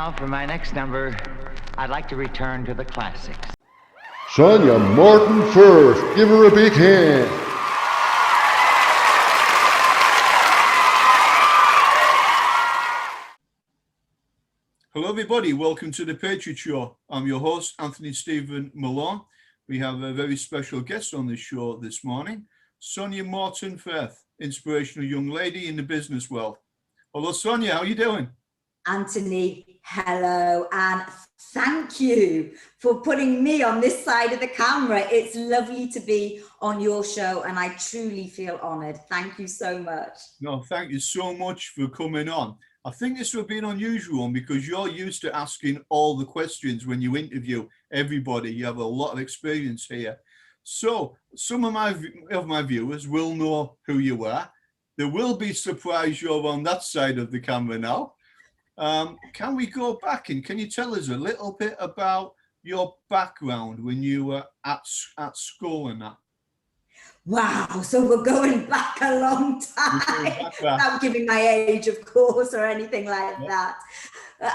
Now, for my next number, I'd like to return to the classics. Sonya Morton Firth, give her a big hand. Hello everybody, welcome to the Patriot Show. I'm your host, Anthony Stephen Malone. We have a very special guest on this show this morning, Sonya Morton Firth, inspirational young lady in the business world. Hello Sonya, how are you doing? Anthony, hello, and thank you for putting me on this side of the camera. It's lovely to be on your show, and I truly feel honored. Thank you so much. No, thank you so much for coming on. I think this will be an unusual one because you're used to asking all the questions when you interview everybody. You have a lot of experience here. So some of my viewers will know who you are. There will be surprise you're on that side of the camera now. Can we go back and can you tell us a little bit about your background when you were at school and that? Wow, so we're going back a long time, without giving my age, of course, or anything like that.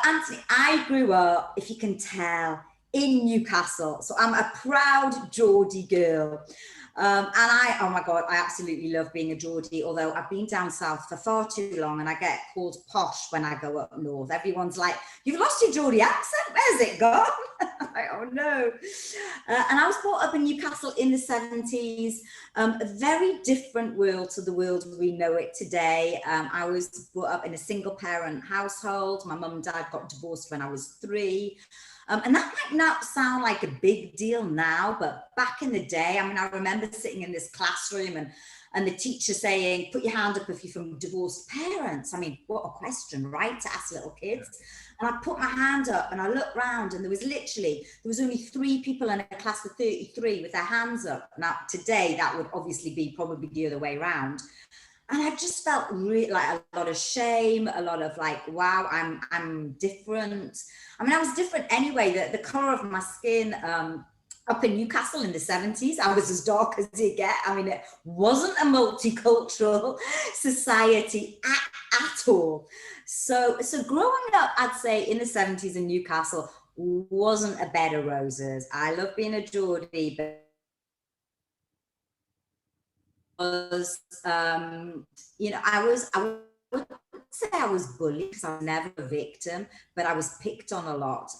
Anthony, I grew up, if you can tell, in Newcastle. So I'm a proud Geordie girl. Oh my God, I absolutely love being a Geordie, although I've been down south for far too long and I get called posh when I go up north. Everyone's like, you've lost your Geordie accent, where's it gone? I'm like, oh no. And I was brought up in Newcastle in the 70s, a very different world to the world we know it today. I was brought up in a single parent household. My mum and dad got divorced when I was 3. And that might not sound like a big deal now, but back in the day, I mean, I remember sitting in this classroom and the teacher saying, put your hand up if you're from divorced parents. I mean, what a question, right? To ask little kids. And I put my hand up and I looked round and there was only 3 people in a class of 33 with their hands up. Now, today, that would obviously be probably the other way around. And I just felt really like a lot of shame, a lot of like, wow, I'm different. I mean, I was different anyway. The color of my skin up in Newcastle in the 70s, I was as dark as you get. I mean, it wasn't a multicultural society at all. So growing up, I'd say in the 70s in Newcastle wasn't a bed of roses. I love being a Geordie, but was, I wouldn't say I was bullied because I was never a victim, but I was picked on a lot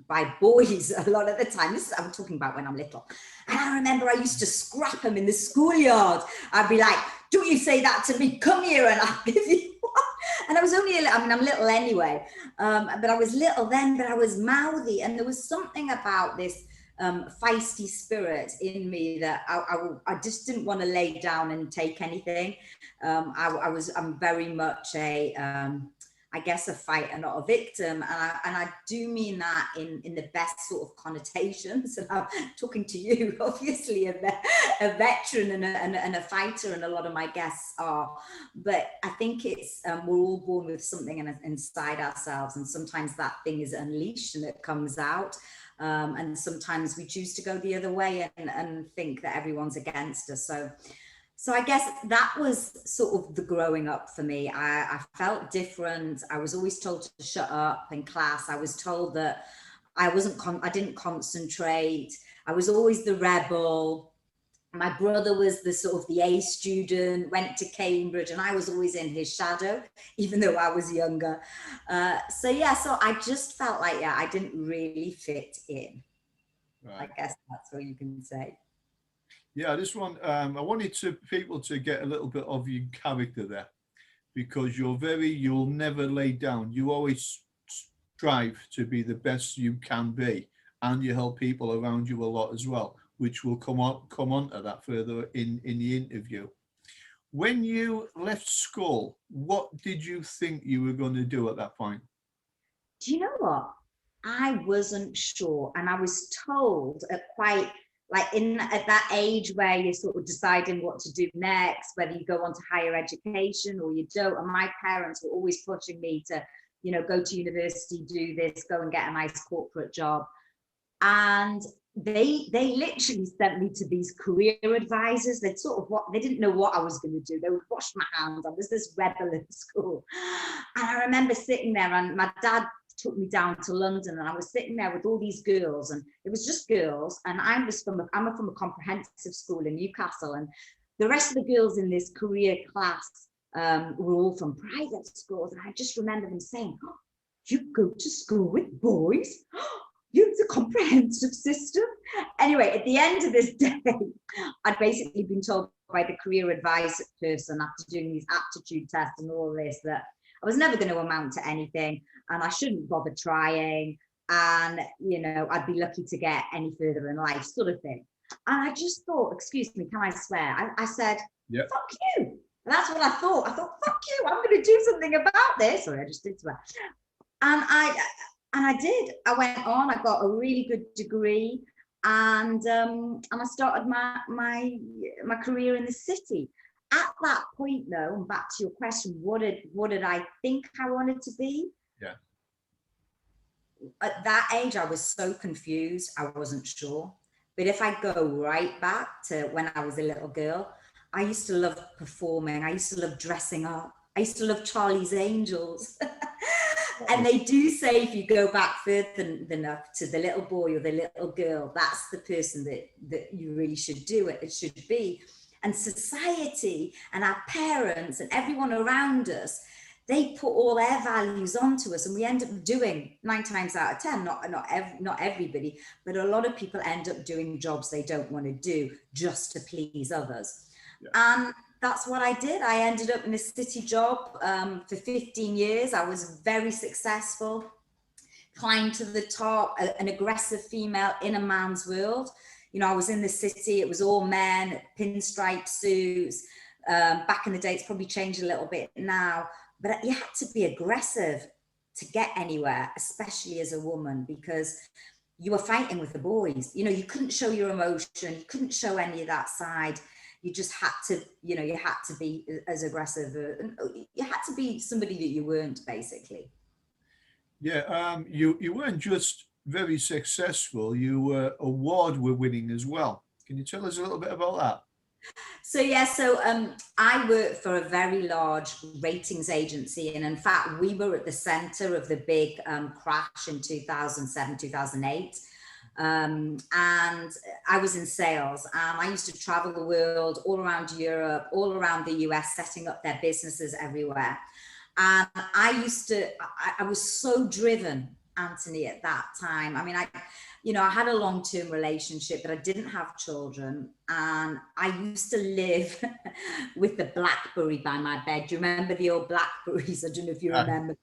by boys a lot of the time. I'm talking about when I'm little. And I remember I used to scrap them in the schoolyard. I'd be like, don't you say that to me, come here and I'll give you one. And I was only, I'm little anyway, but I was little then, but I was mouthy. And there was something about this feisty spirit in me that I just didn't want to lay down and take anything. I'm very much I guess a fighter, not a victim, and I do mean that in the best sort of connotations. And I'm talking to you, obviously a veteran and a fighter, and a lot of my guests are. But I think it's we're all born with something inside ourselves, and sometimes that thing is unleashed and it comes out. And sometimes we choose to go the other way and think that everyone's against us. So I guess that was sort of the growing up for me. I felt different. I was always told to shut up in class. I was told that I didn't concentrate. I was always the rebel. My brother was the A student, went to Cambridge, and I was always in his shadow, even though I was younger. So I just felt like, I didn't really fit in. Right. I guess that's what you can say. Yeah, this one, I wanted people to get a little bit of your character there, because you'll never lay down. You always strive to be the best you can be, and you help people around you a lot as well, which will come on to that further in the interview. When you left school, what did you think you were going to do at that point? Do you know what? I wasn't sure. And I was told at that age where you're sort of deciding what to do next, whether you go on to higher education or you don't. And my parents were always pushing me to, go to university, do this, go and get a nice corporate job. And they literally sent me to these career advisors. They didn't know what I was going to do. They would wash my hands. I was this rebel in school. And I remember sitting there and my dad took me down to London, and I was sitting there with all these girls, and it was just girls. And I'm from a comprehensive school in Newcastle, and the rest of the girls in this career class were all from private schools. And I just remember them saying, oh, you go to school with boys? You have the comprehensive system? Anyway, at the end of this day, I'd basically been told by the career advice person, after doing these aptitude tests and all this, that I was never going to amount to anything, and I shouldn't bother trying, and, you know, I'd be lucky to get any further in life, sort of thing. And I just thought, excuse me, can I swear? I said, yep. Fuck you. And that's what I thought. I thought, fuck you, I'm going to do something about this. Sorry, I just did swear. And I did. I went on, I got a really good degree, and I started my career in the city. At that point, though, and back to your question, what did I think I wanted to be? Yeah. At that age, I was so confused, I wasn't sure. But if I go right back to when I was a little girl, I used to love performing. I used to love dressing up. I used to love Charlie's Angels. And they do say if you go back further enough to the little boy or the little girl, that's the person that you really should do it. It should be. And society and our parents and everyone around us, they put all their values onto us, and we end up doing 9 times out of 10, not everybody, but a lot of people end up doing jobs they don't want to do just to please others. Yeah. And that's what I did. I ended up in a city job for 15 years. I was very successful, climbed to the top, an aggressive female in a man's world. You know, I was in the city, it was all men, pinstripe suits. Back in the day, it's probably changed a little bit now, but you had to be aggressive to get anywhere, especially as a woman, because you were fighting with the boys. You know, you couldn't show your emotion, you couldn't show any of that side. You just had to, you know, you had to be as aggressive. You had to be somebody that you weren't, basically. Yeah, you weren't just very successful, you were award-winning as well. Can you tell us a little bit about that? So I worked for a very large ratings agency, and in fact we were at the center of the big crash in 2007, 2008, and I was in sales, and I used to travel the world, all around Europe, all around the US, setting up their businesses everywhere. And I was so driven, Anthony, at that time. I mean, I had a long-term relationship, but I didn't have children. And I used to live with the BlackBerry by my bed. Do you remember the old BlackBerries? I don't know if you remember.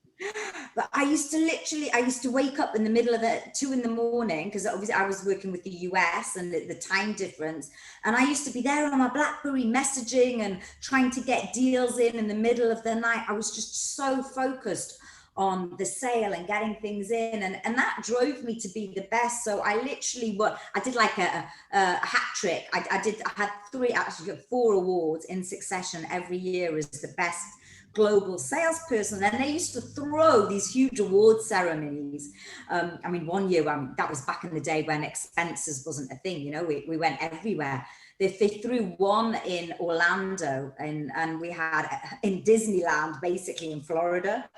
But I used to wake up in the middle of 2 a.m, because obviously I was working with the US and the time difference. And I used to be there on my BlackBerry messaging and trying to get deals in the middle of the night. I was just so focused on the sale and getting things in, and that drove me to be the best. So I did like a hat trick. I had 4 awards in succession every year as the best global salesperson, and they used to throw these huge award ceremonies. I mean, one year, that was back in the day when expenses wasn't a thing, you know, we went everywhere. They threw one in Orlando, and we had in Disneyland, basically in Florida.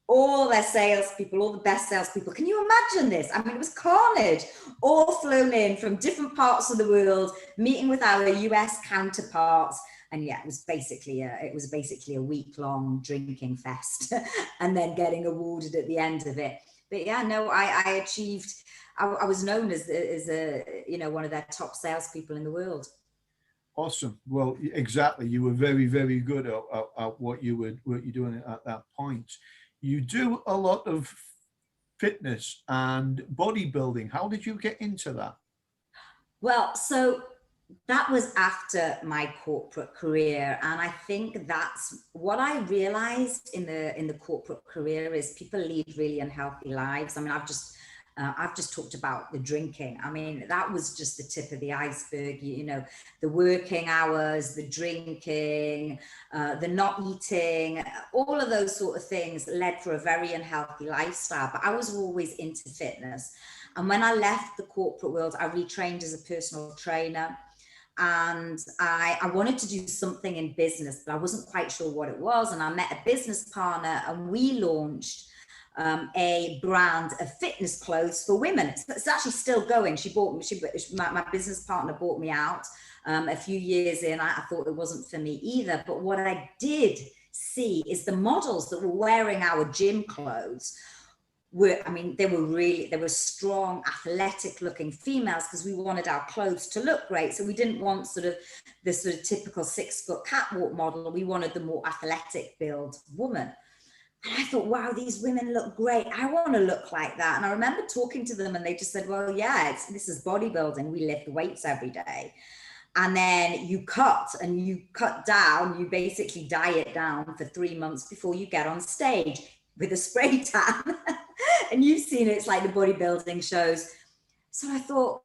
All their salespeople, all the best salespeople. Can you imagine this? I mean, it was carnage. All flown in from different parts of the world, meeting with our US counterparts. And yeah, it was basically a week-long drinking fest, and then getting awarded at the end of it. But yeah, no, I achieved. I was known as one of their top salespeople in the world. Awesome. Well, exactly. You were very, very good at what you're doing at that point. You do a lot of fitness and bodybuilding. How did you get into that? Well, so that was after my corporate career, and I think that's what I realized in the corporate career is people lead really unhealthy lives. I mean, I've just talked about the drinking. I mean, that was just the tip of the iceberg, you know, the working hours, the drinking, the not eating, all of those sort of things led for a very unhealthy lifestyle. But I was always into fitness. And when I left the corporate world, I retrained as a personal trainer. And I wanted to do something in business, but I wasn't quite sure what it was. And I met a business partner, and we launched a brand of fitness clothes for women. It's actually still going. My business partner bought me out a few years in. I thought it wasn't for me either. But what I did see is the models that were wearing our gym clothes they were strong, athletic looking females, because we wanted our clothes to look great. So we didn't want the typical 6-foot catwalk model. We wanted the more athletic build woman. And I thought, wow, these women look great. I want to look like that. And I remember talking to them and they just said, well, yeah, this is bodybuilding. We lift weights every day. And then you cut down, you basically diet down for 3 months before you get on stage with a spray tan. And you've seen it, it's like the bodybuilding shows. So I thought,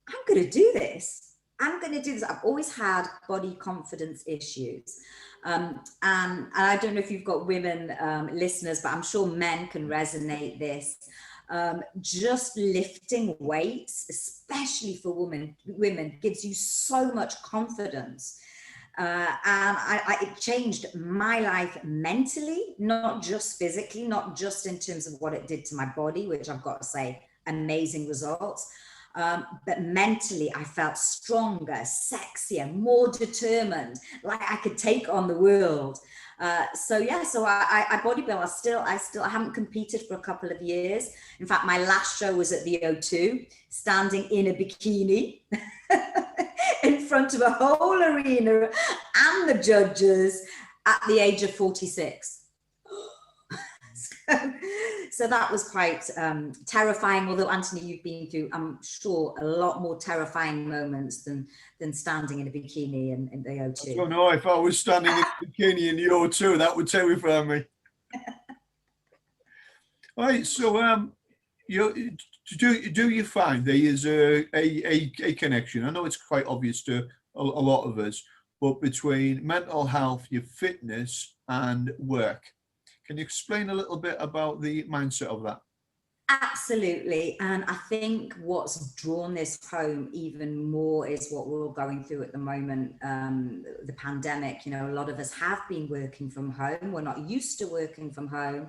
I'm going to do this. I've always had body confidence issues. And I don't know if you've got women listeners, but I'm sure men can resonate this. Just lifting weights, especially for women, gives you so much confidence. And it changed my life mentally, not just physically, not just in terms of what it did to my body, which I've got to say, amazing results. But mentally, I felt stronger, sexier, more determined, like I could take on the world. So I bodybuild. I haven't competed for a couple of years. In fact, my last show was at the O2, standing in a bikini in front of a whole arena and the judges at the age of 46. So that was quite terrifying, although Anthony, you've been through, I'm sure, a lot more terrifying moments than standing in a bikini in the O2. I don't know, if I was standing in a bikini in the O2, that would terrify me. All right, so do you find there is a connection? I know it's quite obvious to a lot of us, but between mental health, your fitness, and work. Can you explain a little bit about the mindset of that? Absolutely. And I think what's drawn this home even more is what we're all going through at the moment, the pandemic. A lot of us have been working from home. We're not used to working from home.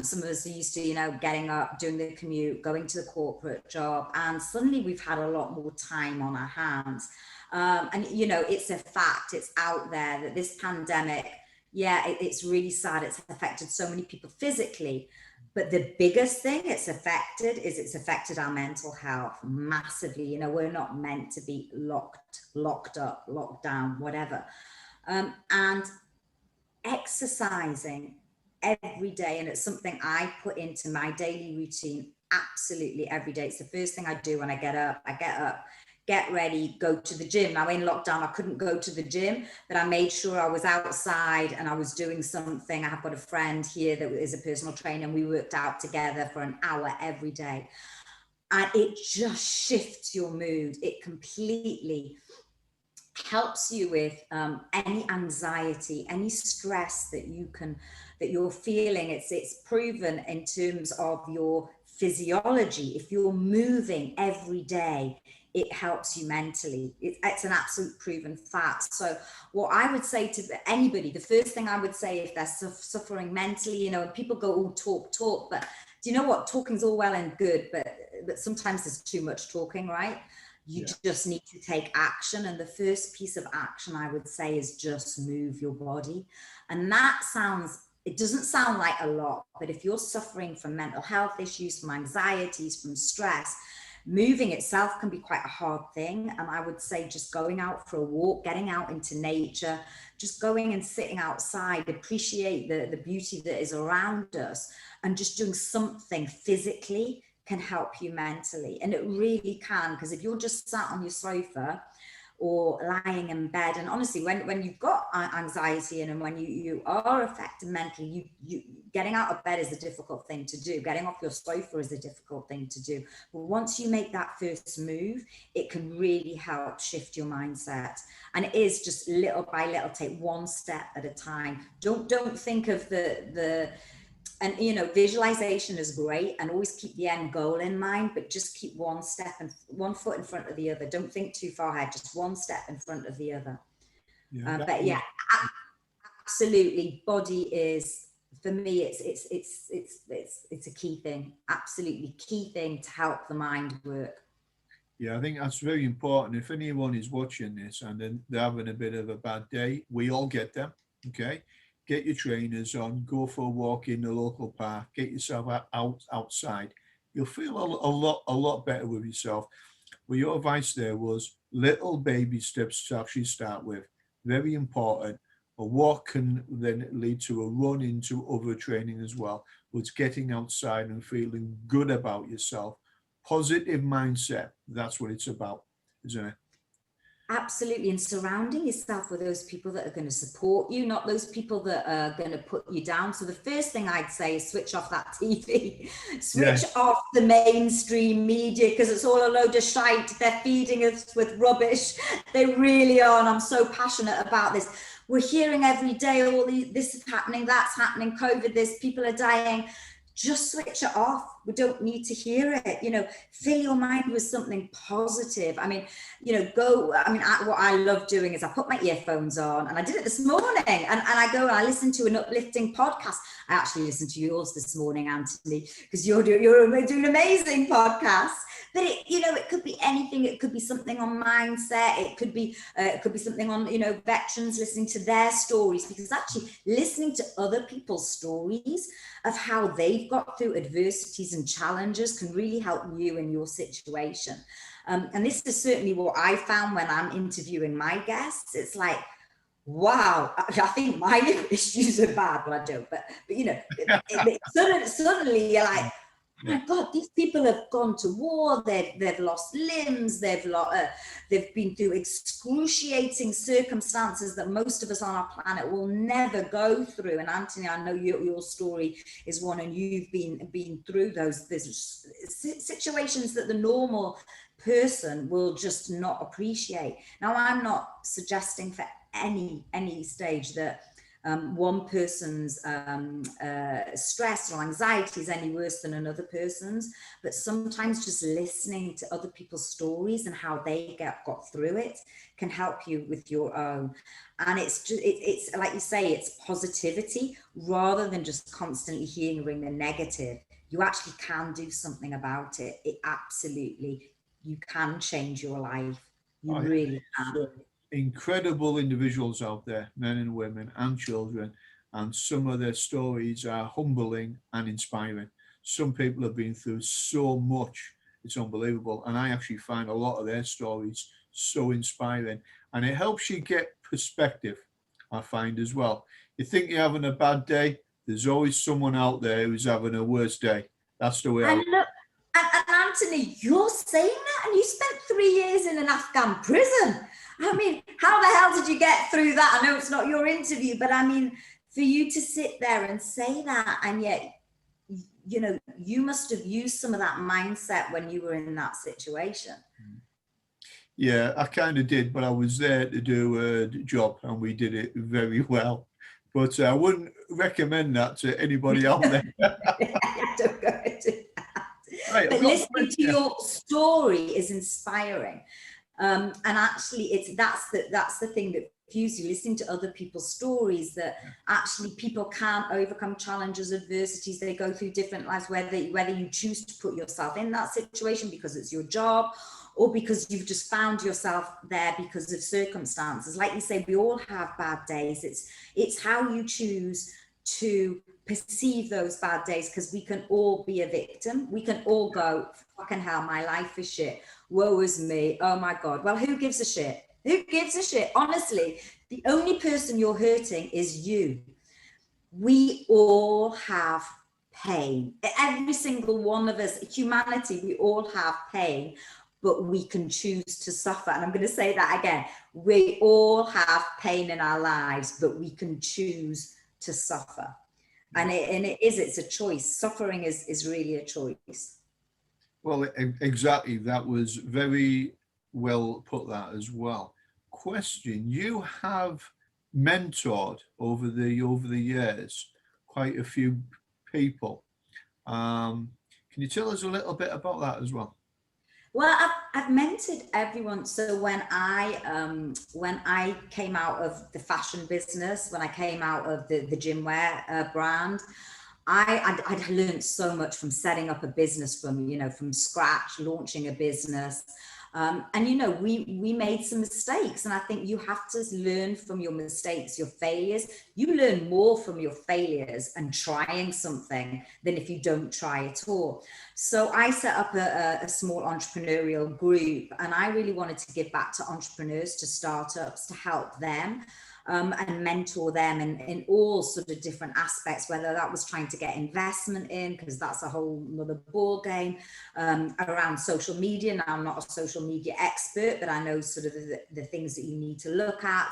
Some of us are used to, getting up, doing the commute, going to the corporate job, and suddenly we've had a lot more time on our hands. And it's a fact, it's out there that this pandemic, it's really sad. It's affected so many people physically, but the biggest thing it's affected our mental health massively. We're not meant to be locked up, locked down, whatever. And exercising every day, and it's something I put into my daily routine absolutely every day. It's the first thing I do when I get up, get ready, go to the gym. Now in lockdown, I couldn't go to the gym, but I made sure I was outside and I was doing something. I have got a friend here that is a personal trainer, and we worked out together for an hour every day. And it just shifts your mood. It completely helps you with any anxiety, any stress that you're feeling. It's proven in terms of your physiology. If you're moving every day, it helps you mentally. It's an absolute proven fact. So what I would say to anybody, the first thing I would say, if they're suffering mentally, and people go, oh, talk, but do you know what? Talking's all well and good, but sometimes there's too much talking, right? You just need to take action. And the first piece of action I would say is just move your body. And it doesn't sound like a lot, but if you're suffering from mental health issues, from anxieties, from stress, moving itself can be quite a hard thing. And I would say just going out for a walk, getting out into nature, just going and sitting outside, appreciate the beauty that is around us, and just doing something physically can help you mentally. And it really can, because if you're just sat on your sofa or lying in bed, and honestly, when you've got anxiety and when you are affected mentally, you getting out of bed is a difficult thing to do. Getting off your sofa is a difficult thing to do. But once you make that first move, it can really help shift your mindset. And it is just little by little, take one step at a time. Don't think of and visualization is great, and always keep the end goal in mind, but just keep one step and one foot in front of the other. Don't think too far ahead, just one step in front of the other. Absolutely, body is for me, it's a key thing, absolutely key thing to help the mind work. Yeah, I think that's very important. If anyone is watching this and then they're having a bit of a bad day, we all get them. Okay, get your trainers on, go for a walk in the local park, get yourself outside. You'll feel a lot better with yourself. Well, your advice there was little baby steps to actually start with. Very important. A walk can then lead to a run into other training as well. But it's getting outside and feeling good about yourself. Positive mindset. That's what it's about, isn't it? Absolutely. And surrounding yourself with those people that are going to support you, not those people that are going to put you down. So the first thing I'd say is switch off that TV, switch off the mainstream media, because it's all a load of shite. They're feeding us with rubbish. They really are. And I'm so passionate about this. We're hearing every day, this is happening, that's happening, COVID, this, people are dying. Just switch it off. We don't need to hear it. Fill your mind with something positive. I mean, what I love doing is I put my earphones on, and I did it this morning, and I go and I listen to an uplifting podcast. I actually listened to yours this morning, Anthony, because you're doing amazing podcasts. But it could be anything. It could be something on mindset. It could be something on, veterans, listening to their stories, because actually listening to other people's stories of how they've got through adversities and challenges can really help you in your situation. And this is certainly what I found when I'm interviewing my guests. It's like, wow, I think my issues are bad. Well, I don't, but suddenly you're like, oh my God, these people have gone to war. They've lost limbs. They've been through excruciating circumstances that most of us on our planet will never go through. And Anthony, I know your story is one, and you've been through those situations that the normal person will just not appreciate. Now, I'm not suggesting for any stage that one person's stress or anxiety is any worse than another person's, but sometimes just listening to other people's stories and how they got through it can help you with your own. And it's like you say, it's positivity rather than just constantly hearing the negative. You actually can do something about it. You can change your life. You really can. Incredible individuals out there, men and women and children, and some of their stories are humbling and inspiring. Some people have been through so much, it's unbelievable, and I actually find a lot of their stories so inspiring, and it helps you get perspective, I find, as well. You think you're having a bad day, there's always someone out there who's having a worse day. That's the way I look. And Anthony, you're saying that, and you spent 3 years in an Afghan prison. I mean, how the hell did you get through that? I know it's not your interview, but I mean, for you to sit there and say that, and yet, you must have used some of that mindset when you were in that situation. Yeah, I kind of did, but I was there to do a job, and we did it very well. But I wouldn't recommend that to anybody out there. Don't go into that. Right, but listening to your story is inspiring. And actually that's the thing that fuels you, listening to other people's stories, that actually people can overcome challenges, adversities. They go through different lives, whether you choose to put yourself in that situation because it's your job, or because you've just found yourself there because of circumstances. Like you say, we all have bad days. It's how you choose to perceive those bad days, because we can all be a victim. We can all go, fucking hell, my life is shit. Woe is me. Oh my God. Well, who gives a shit? Who gives a shit? Honestly, the only person you're hurting is you. We all have pain. Every single one of us, humanity, we all have pain, but we can choose to suffer. And I'm going to say that again. We all have pain in our lives, but we can choose to suffer. And it's a choice. Suffering is really a choice. Well, exactly. That was very well put, that as well. Question: you have mentored over the years quite a few people. Can you tell us a little bit about that as well? Well, I've mentored everyone. So when I came out of the fashion business, when I came out of the gym wear brand, I'd learned so much from setting up a business from scratch, launching a business. And we made some mistakes, and I think you have to learn from your mistakes, your failures. You learn more from your failures and trying something than if you don't try at all. So I set up a small entrepreneurial group, and I really wanted to give back to entrepreneurs, to startups, to help them. And mentor them in all sort of different aspects, whether that was trying to get investment in, because that's a whole nother ball game, around social media. Now, I'm not a social media expert, but I know sort of the things that you need to look at.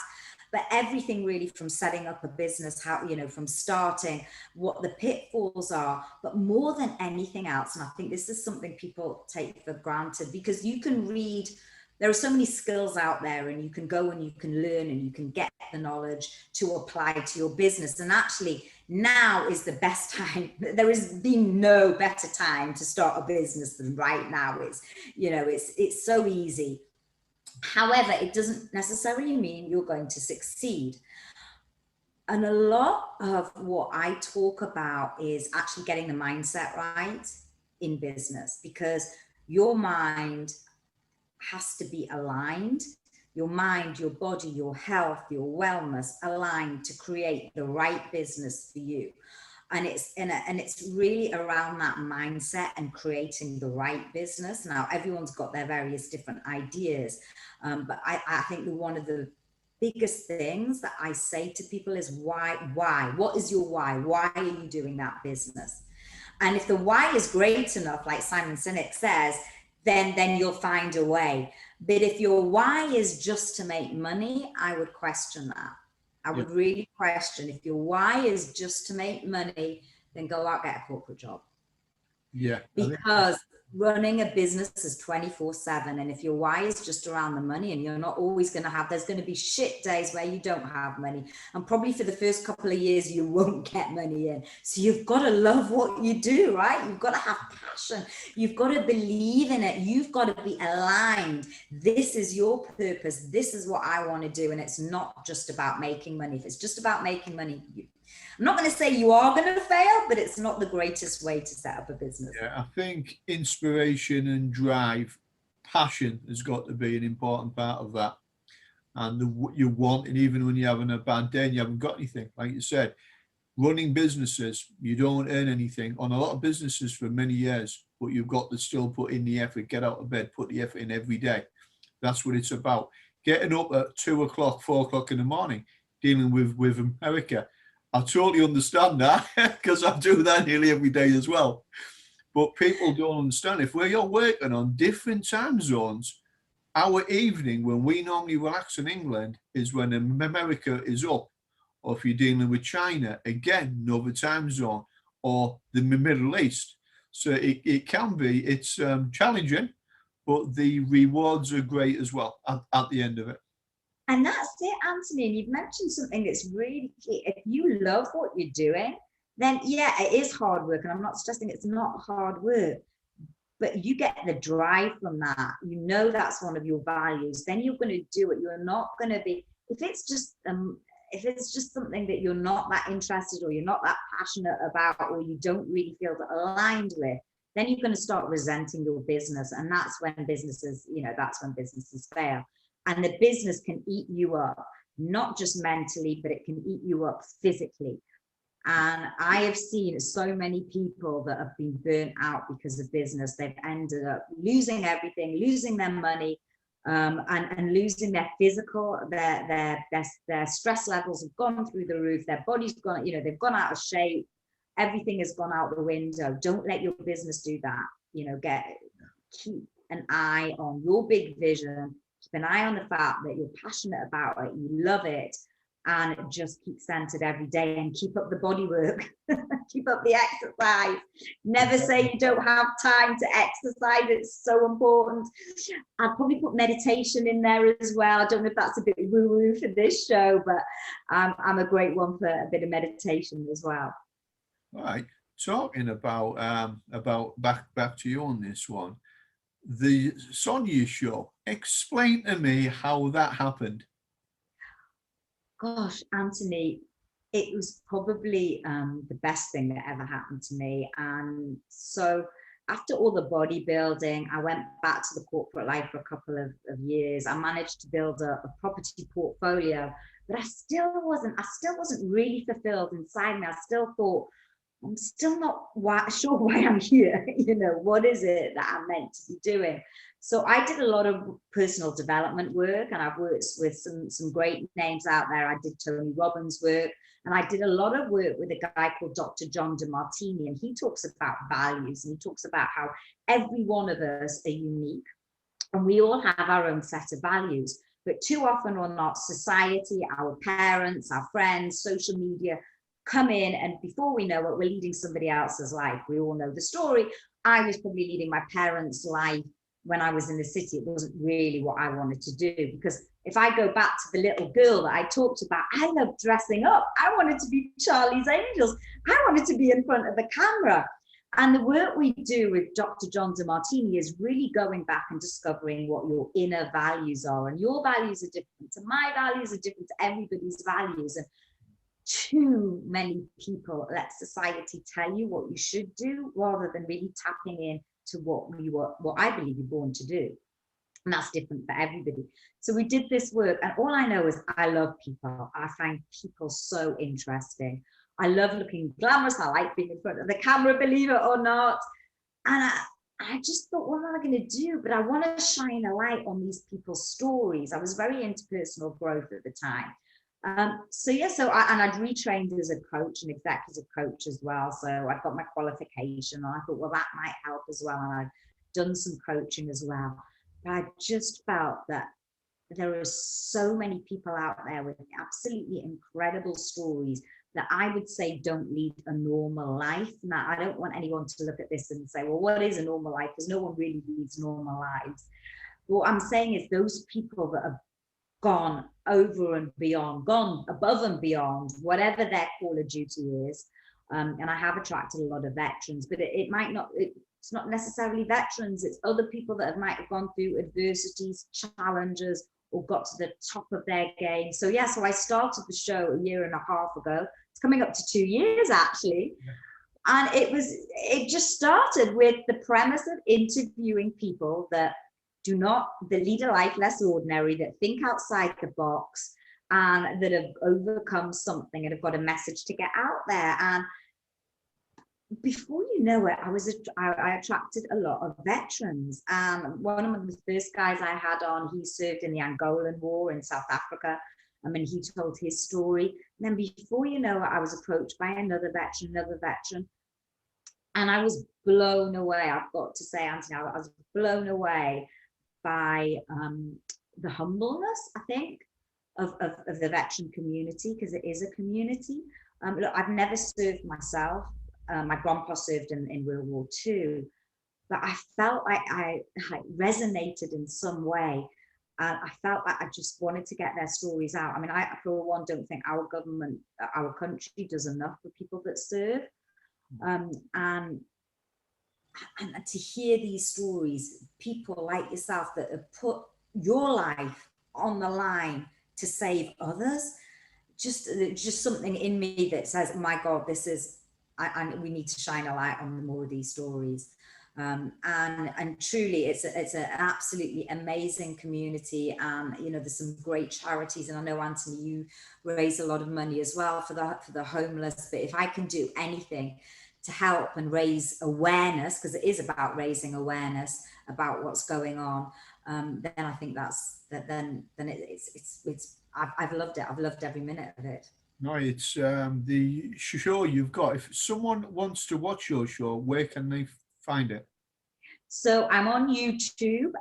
But everything really, from setting up a business, how, from starting, what the pitfalls are, but more than anything else. And I think this is something people take for granted, because you can read, there are so many skills out there, and you can go and you can learn and you can get the knowledge to apply to your business. And actually, now is the best time. There has been no better time to start a business than right now. It's so easy. However, it doesn't necessarily mean you're going to succeed. And a lot of what I talk about is actually getting the mindset right in business, because your mind has to be aligned. Your mind, your body, your health, your wellness aligned to create the right business for you. And it's really around that mindset and creating the right business. Now, everyone's got their various different ideas, but I think one of the biggest things that I say to people is why? What is your why? Why are you doing that business? And if the why is great enough, like Simon Sinek says, then you'll find a way. But if your why is just to make money, I would question that. I would really question. If your why is just to make money, then go out, get a corporate job. Yeah. Because running a business is 24/7. And if your why is just around the money, and you're not always going to have, there's going to be shit days where you don't have money. And probably for the first couple of years, you won't get money in. So you've got to love what you do, right? You've got to have passion. You've got to believe in it. You've got to be aligned. This is your purpose. This is what I want to do. And it's not just about making money. If it's just about making money, I'm not going to say you are going to fail, but it's not the greatest way to set up a business. Yeah, I think inspiration and drive, passion has got to be an important part of that. And what you want, and even when you're having a bad day and you haven't got anything, like you said, running businesses, you don't earn anything on a lot of businesses for many years, but you've got to still put in the effort, get out of bed, put the effort in every day. That's what it's about. Getting up at 2 o'clock, 4 o'clock in the morning, dealing with America. I totally understand that, because I do that nearly every day as well. But people don't understand, if you're working on different time zones, our evening, when we normally relax in England, is when America is up. Or if you're dealing with China, again, another time zone, or the Middle East. So it's challenging, but the rewards are great as well at the end of it. And that's it, Anthony. And you've mentioned something that's really key. If you love what you're doing, then yeah, it is hard work. And I'm not suggesting it's not hard work, but you get the drive from that. You know that's one of your values. Then you're going to do it. You're not going to be, if it's just something that you're not that interested, or you're not that passionate about, or you don't really feel aligned with, then you're going to start resenting your business. And that's when businesses fail. And the business can eat you up, not just mentally, but it can eat you up physically. And I have seen so many people that have been burnt out because of business. They've ended up losing everything, losing their money, and losing their physical, their stress levels have gone through the roof. Their body's gone, they've gone out of shape. Everything has gone out the window. Don't let your business do that. Keep an eye on your big vision. Keep an eye on the fact that you're passionate about it, you love it, and just keep centered every day, and keep up the body work, keep up the exercise. Never say you don't have time to exercise. It's so important. I'd probably put meditation in there as well. I don't know if that's a bit woo-woo for this show, but I'm a great one for a bit of meditation as well. All right. Talking about back to you on this one. the Sonya show. Explain to me how that happened. Gosh, Anthony, it was probably the best thing that ever happened to me. And so after all the bodybuilding, I went back to the corporate life for a couple of years. I managed to build a property portfolio, but I still wasn't really fulfilled inside me. I still thought, I'm still not sure why I'm here. What is it that I'm meant to be doing? So I did a lot of personal development work, and I've worked with some great names out there. I did Tony Robbins' work, and I did a lot of work with a guy called Dr. John DeMartini, and he talks about values, and he talks about how every one of us are unique, and we all have our own set of values. But too often or not, society, our parents, our friends, social media come in, and before we know it, we're leading somebody else's life. We all know the story. I was probably leading my parents' life when I was in the city. It wasn't really what I wanted to do, because if I go back to the little girl that I talked about, I loved dressing up. I wanted to be Charlie's Angels. I wanted to be in front of the camera. And the work we do with Dr. John DeMartini is really going back and discovering what your inner values are. And your values are different to my values, are different to everybody's values. And too many people let society tell you what you should do, rather than really tapping in to what I believe you're born to do. And that's different for everybody. So we did this work, and all I know is I love people. I find people so interesting. I love looking glamorous. I like being in front of the camera, believe it or not. And I just thought, what am I going to do? But I want to shine a light on these people's stories. I was very into personal growth at the time. So I'd retrained as a coach, an executive coach as well. So I've got my qualification, and I thought, well, that might help as well. And I've done some coaching as well. But I just felt that there are so many people out there with absolutely incredible stories that I would say don't lead a normal life. Now, I don't want anyone to look at this and say, well, what is a normal life? Because no one really leads normal lives. What I'm saying is those people that have gone over and beyond, gone above and beyond, whatever their call of duty is. And I have attracted a lot of veterans, but it's not necessarily veterans, it's other people that might have gone through adversities, challenges, or got to the top of their game. So I started the show a year and a half ago. It's coming up to 2 years actually. Yeah. And it just started with the premise of interviewing people that lead a life less ordinary, that think outside the box, and that have overcome something and have got a message to get out there. And before you know it, I attracted a lot of veterans. One of the first guys I had on, he served in the Angolan War in South Africa. He told his story. And then before you know it, I was approached by another veteran. And I was blown away. I've got to say, Anthony, I was blown away by the humbleness, I think, of the veteran community, because it is a community. Look, I've never served myself. My grandpa served in World War II, but I felt like I resonated in some way. I felt like I just wanted to get their stories out. I, for one, don't think our government, our country does enough for people that serve. And to hear these stories, people like yourself that have put your life on the line to save others, just something in me that says, oh my God, this is, we need to shine a light on more of these stories. And truly it's an absolutely amazing community. There's some great charities, and I know, Anthony, you raise a lot of money as well for the homeless. But if I can do anything to help and raise awareness, because it is about raising awareness about what's going on, then I think I've loved it. I've loved every minute of it. No, it's the show you've got. If someone wants to watch your show, where can they find it? So I'm on YouTube,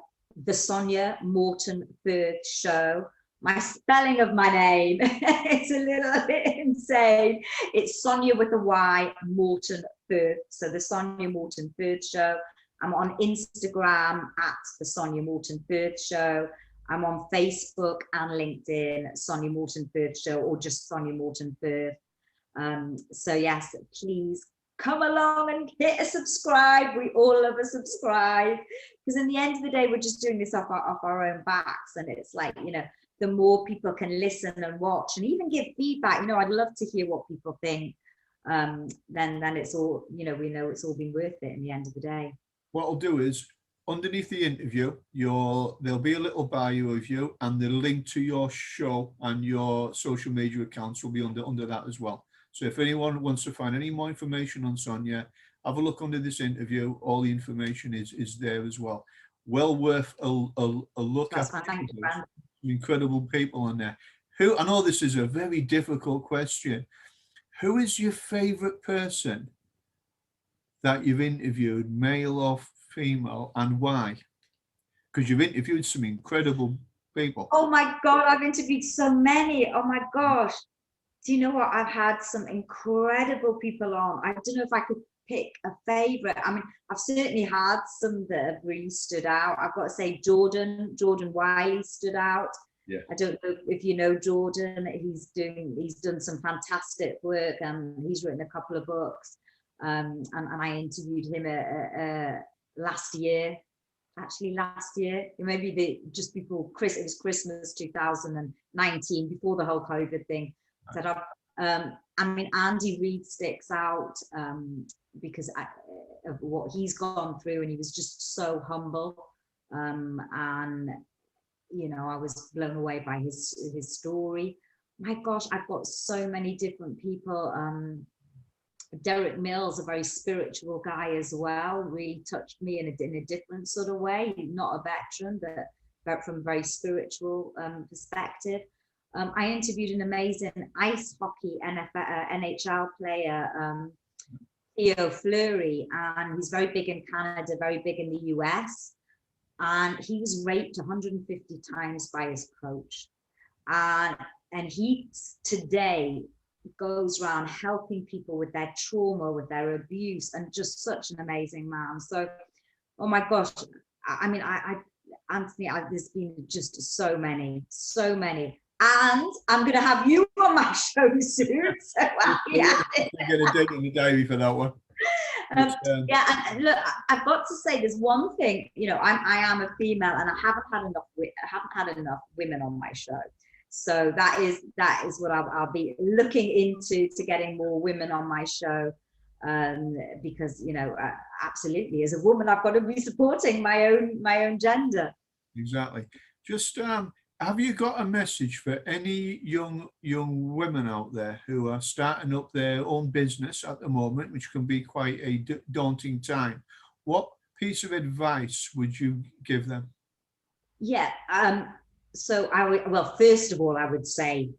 the Sonya Morton Firth Show. My spelling of my name, it's a little bit insane. It's Sonya with a Y, Morton Firth. So the Sonya Morton Firth Show. I'm on Instagram at the Sonya Morton Firth Show. I'm on Facebook and LinkedIn, Sonya Morton Firth Show, or just Sonya Morton Firth. So yes, please come along and hit a subscribe. We all love a subscribe, because in the end of the day, we're just doing this off our own backs. And it's like, you know, the more people can listen and watch and even give feedback, you know, I'd love to hear what people think. Then it's all, you know, we know it's all been worth it in the end of the day. What I'll do is, underneath the interview, there'll be a little bio of you, and the link to your show and your social media accounts will be under that as well. So if anyone wants to find any more information on Sonya, have a look under this interview. All the information is there as well. Well worth a look at. Incredible people on there. Who, I know this is a very difficult question. Who is your favorite person that you've interviewed, male or female, and why? Because you've interviewed some incredible people. Oh my God, I've interviewed so many. Oh my gosh. Do you know what? I've had some incredible people on. I don't know if I could pick a favorite. I mean, I've certainly had some that have really stood out. I've got to say Jordan Wiley stood out. Yeah. I don't know if you know Jordan. He's done some fantastic work, and he's written a couple of books. And I interviewed him last year, maybe just before it was Christmas 2019, before the whole COVID thing set up. I mean, Andy Reid sticks out because of what he's gone through, and he was just so humble. And you know, I was blown away by his story. My gosh, I've got so many different people. Derek Mills, a very spiritual guy as well, really touched me in a different sort of way. Not a veteran, but from a very spiritual perspective. I interviewed an amazing ice hockey NHL player, Theo Fleury, and he's very big in Canada, very big in the US. And he was raped 150 times by his coach. And he today goes around helping people with their trauma, with their abuse, and just such an amazing man. So, oh my gosh, I mean, Anthony, there's been just so many. And I'm going to have you on my show soon. So yeah. You're going to dig in the diary for that one. Yeah, and look, I've got to say, there's one thing, you know, I am a female, and I haven't had enough women on my show. So that is what I'll be looking into, to getting more women on my show, because, you know, absolutely, as a woman, I've got to be supporting my own gender. Exactly. Just have you got a message for any young women out there who are starting up their own business at the moment, which can be quite a daunting time? What piece of advice would you give them? Yeah. So first of all, I would say,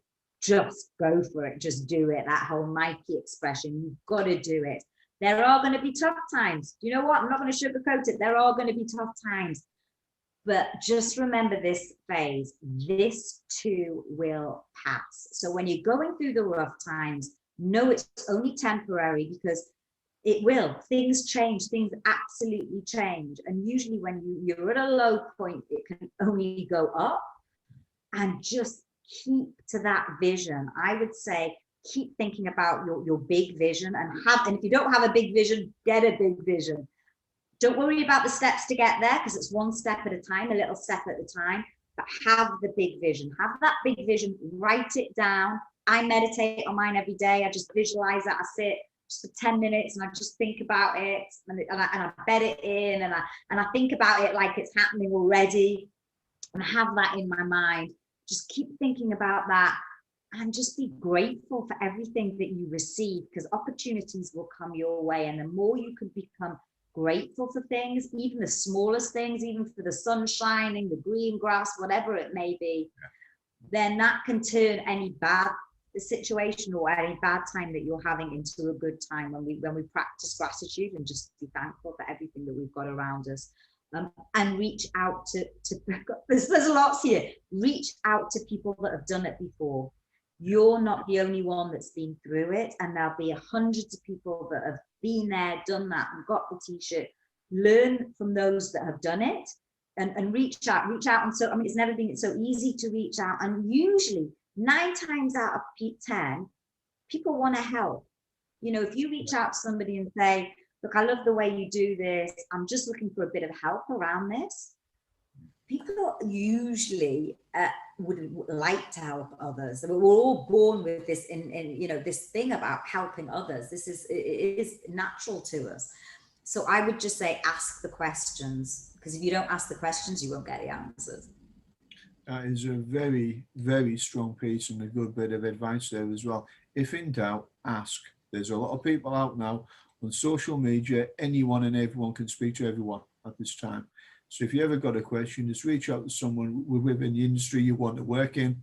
just go for it. Just do it. That whole Nike expression, you've got to do it. There are going to be tough times. You know what? I'm not going to sugarcoat it. There are going to be tough times. But just remember this phase, this too will pass. So when you're going through the rough times, know it's only temporary, because it will. Things change, things absolutely change. And usually when you're at a low point, it can only go up. And just keep to that vision. I would say, keep thinking about your big vision, and if you don't have a big vision, get a big vision. Don't worry about the steps to get there, because it's one step at a time, a little step at a time, but have the big vision. Have that big vision, write it down. I meditate on mine every day. I just visualize it. I sit just for 10 minutes and I just think about it, and I bed it in, and I think about it like it's happening already, and have that in my mind. Just keep thinking about that, and just be grateful for everything that you receive, because opportunities will come your way. And the more you can become grateful for things, even the smallest things, even for the sun shining, the green grass, whatever it may be, then that can turn any bad situation or any bad time that you're having into a good time, when we practice gratitude and just be thankful for everything that we've got around us. And reach out to there's lots here. Reach out to people that have done it before. You're not the only one that's been through it, and there'll be hundreds of people that have been there, done that, and got the t-shirt. Learn from those that have done it, and reach out. And so, I mean, it's never been so easy to reach out. And usually 9 times out of 10, people want to help. You know, if you reach out to somebody and say, look, I love the way you do this, I'm just looking for a bit of help around this. People usually would like to help others. We're all born with this, you know, this thing about helping others. It is natural to us. So I would just say, ask the questions, because if you don't ask the questions, you won't get the answers. That is a very, very strong piece and a good bit of advice there as well. If in doubt, ask. There's a lot of people out now on social media. Anyone and everyone can speak to everyone at this time. So if you ever got a question, just reach out to someone within the industry you want to work in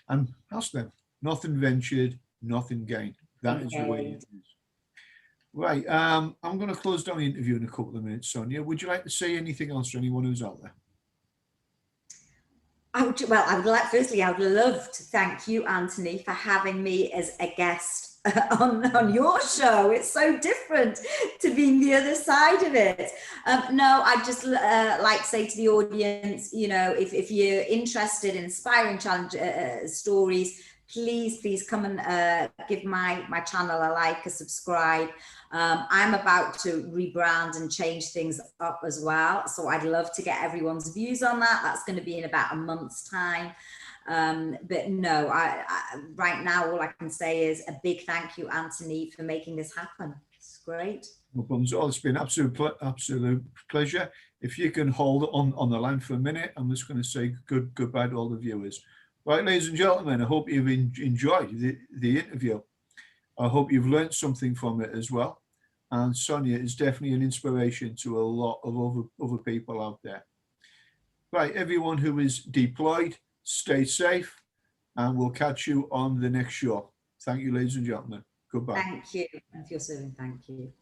and ask them. Nothing ventured, nothing gained. That is the way it is. Right. I'm going to close down the interview in a couple of minutes, Sonya. Would you like to say anything else to anyone who's out there? Firstly, I would love to thank you, Anthony, for having me as a guest on your show. It's so different to being the other side of it. No, I'd just like to say to the audience, you know, if you're interested in inspiring challenge stories, please come and give my channel a like, a subscribe. I'm about to rebrand and change things up as well. So I'd love to get everyone's views on that. That's going to be in about a month's time. But no, I right now, all I can say is a big thank you, Anthony, for making this happen. It's great. No problems at all. It's been absolute pleasure. If you can hold on the line for a minute, I'm just going to say goodbye to all the viewers. Right, ladies and gentlemen, I hope you've enjoyed the interview. I hope you've learned something from it as well. And Sonya is definitely an inspiration to a lot of other people out there. Right, everyone who is deployed, stay safe, and we'll catch you on the next show. Thank you, ladies and gentlemen. Goodbye. Thank you. And if you're serving, thank you.